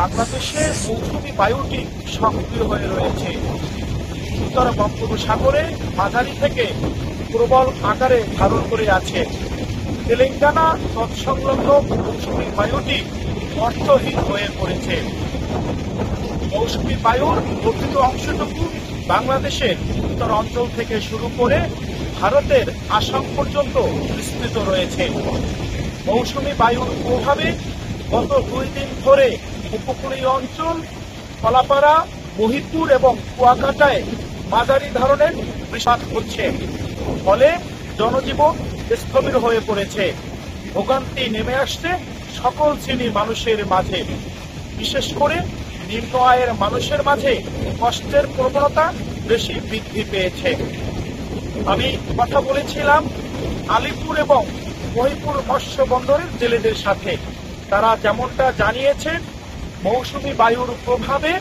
বাংলাদেশে মৌসুমী বায়ুটি সক্রিয় হয়ে রয়েছে। উত্তর বঙ্গোপসাগরে মাঝারি থেকে প্রবল আকারে ধারণ করে আছে। তেলেঙ্গানা তৎসংলগ্ন মৌসুমী বায়ুটি অর্থহীন হয়ে পড়েছে। মৌসুমী বায়ুর গঠিত অংশটুকু বাংলাদেশের উত্তর অঞ্চল থেকে শুরু করে ভারতের আসাম পর্যন্ত বিস্তৃত রয়েছে। মৌসুমী বায়ুর প্রভাবে গত 2 দিন ধরে উপকূলীয় অঞ্চল, কলাপাড়া, মহিপুর এবং কুয়াকাটায় মাঝারি ধরনের বৃষ্টিপাত হচ্ছে। ফলে জনজীবন স্থবির হয়ে পড়েছে। ভোগান্তি নেমে আসছে সকল শ্রেণীর মানুষের মাঝে। বিশেষ করে নিম্ন আয়ের মানুষের মাঝে কষ্টের প্রবণতা বেশি বৃদ্ধি পেয়েছে। আমি কথা বলেছিলাম আলিপুর এবং মহিপুর মৎস্য বন্দরের জেলেদের সাথে। তারা যেমনটা জানিয়েছেন, মৌসুমী বায়ুর প্রভাবে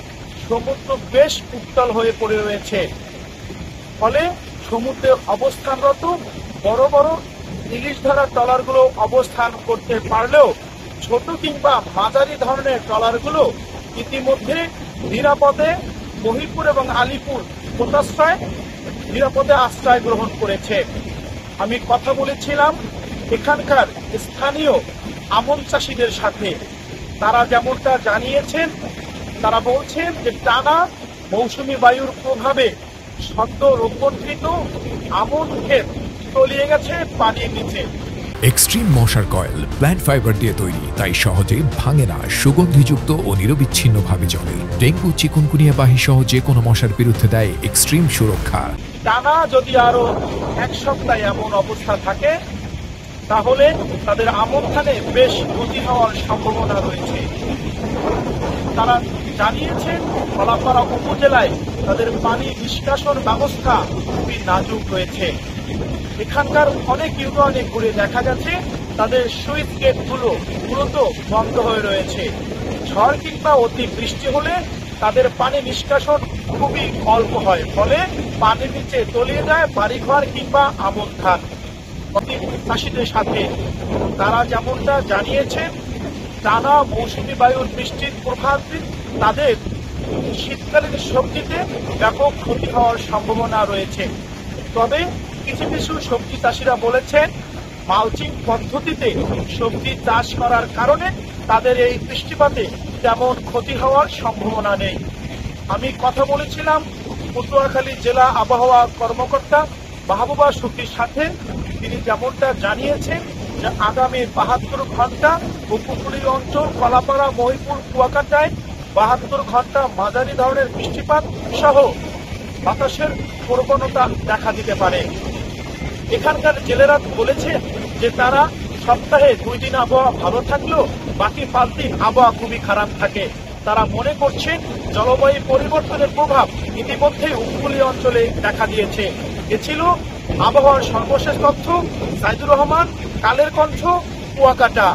সমুদ্র বেশ উত্তাল হয়ে পড়ে রয়েছে। ফলে সমুদ্রে অবস্থানরত বড় বড় ইলিশ ধরা ট্রলারগুলো অবস্থান করতে পারলেও ছোট কিংবা মাঝারি ধরনের ট্রলারগুলো ইতিমধ্যে নিরাপদে মহিপুর এবং আলিপুর নিরাপদে আশ্রয় গ্রহণ করেছে। আমি কথা বলেছিলাম এখানকার স্থানীয় আমন চাষিদের সাথে। তারা যেমনটা জানিয়েছেন, তারা বলছেন যে টানা মৌসুমী বায়ুর প্রভাবে সদ্য রোপণকৃত আমন ক্ষেত তলিয়ে গেছে পানির নিচে। এক্সট্রিম মশার কয়েল প্ল্যান্ট ফাইবার দিয়ে তৈরি, তাই সহজে ভাঙে না, সুগন্ধিযুক্ত ও নিরবিচ্ছিন্নভাবে জ্বলে। ডেঙ্গু, চিকুনগুনিয়া বাহি সহ যে কোনো মশার বিরুদ্ধে দেয় এক্সট্রিম সুরক্ষা। টানা যদি আরো 1 সপ্তাহ এমন অবস্থা থাকে তাহলে তাদের আমন ধানে বেশ ক্ষতি হওয়ার সম্ভাবনা রয়েছে। তারা জানিয়েছেন কলাপাড়া উপজেলায় তাদের পানি নিষ্কাশন ব্যবস্থা খুবই নাজুক রয়েছে। এখানকার অনেক ইউনিয়নে ঘুরে দেখা গেছে তাদের সুইচ গেটগুলো মূলত বন্ধ হয়ে রয়েছে। ঝড় কিংবা অতি বৃষ্টি হলে তাদের পানি নিষ্কাশন খুবই অল্প হয়, ফলে পানির নিচে তলিয়ে যায় বাড়িঘর কিংবা আমন ধান। চাষিদের সাথে তারা যেমনটা জানিয়েছেন, টানা মৌসুমী বায়ুর বৃষ্টির প্রভাবে তাদের শীতকালীন সবজিতে ব্যাপক ক্ষতি হওয়ার সম্ভাবনা রয়েছে। তবে কিছু কিছু সবজি চাষিরা বলেছেন মালচিং পদ্ধতিতে সবজি চাষ করার কারণে তাদের এই বৃষ্টিপাতে তেমন ক্ষতি হওয়ার সম্ভাবনা নেই। আমি কথা বলেছিলাম পটুয়াখালী জেলা আবহাওয়া কর্মকর্তা মাহবুবা সুফির সাথে। তিনি যেমনটা জানিয়েছেন যে আগামী 72 ঘন্টা উপকূলীয় অঞ্চল কলাপাড়া, মহিপুর, কুয়াকাটায় 72 ঘন্টা মাঝারি ধরনের বৃষ্টিপাত সহ বাতাসের প্রবণতা দেখা দিতে পারে। এখানকার জেলেরা বলেছে যে তারা সপ্তাহে 2 দিন আবহাওয়া ভালো থাকলেও বাকি 5 দিন আবহাওয়া খুবই খারাপ থাকে। তারা মনে করছে জলবায়ু পরিবর্তনের প্রভাব ইতিমধ্যেই উপকূলীয় অঞ্চলে দেখা দিয়েছে। এ ছিল আবহাওয়ার সর্বশেষ তথ্য। সাইদুর রহমান, কালের কণ্ঠ, কুয়াকাটা।